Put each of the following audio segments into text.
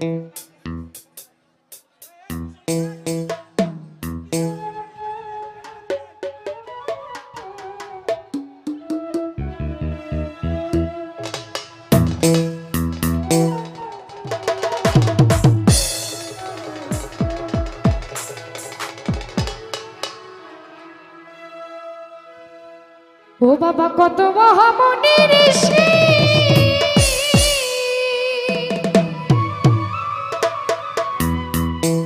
ও বাবা কত মহামনি ঋষি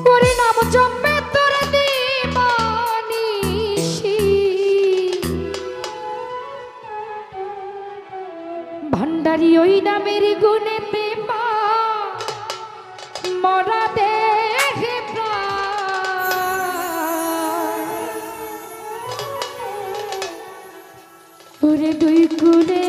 করে নাম জপে তোর দিবানিশি ভান্ডারি ওই নামের গুণেতে মা মরা দেহে ওরে দুই কুলে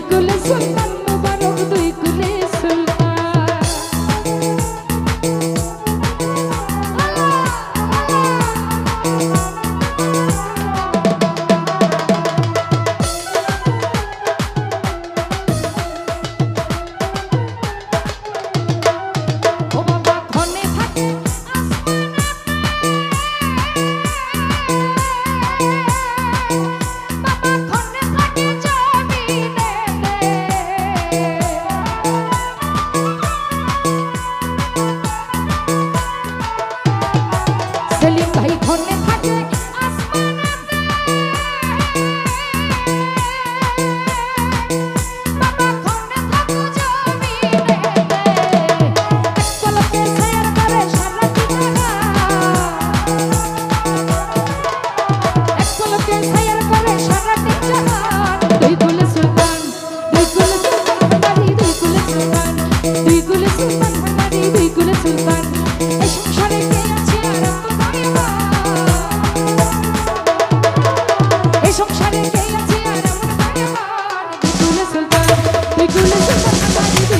কুলে সুলতান মুবারক দুই কুলে সুলতান সেলিম ভাই ঘরে থাকে আসমানেতে বাবা ঘরে থাকো জমিনেতে এক পলকে ছায়ার করে সারাটি জাহান এক পলকে ছায়ার করে সারাটি জাহান দুই কুলে সুলতান ভান্ডারি দুই কুলে সুলতান দুই কুলে সুলতান ভান্ডারি দুই কুলে সুলতান এই সংসারে কে আছে আর এই সংসারে কে আছে আর এমন দয়াবান দুই কুলে সুলতান ভান্ডারি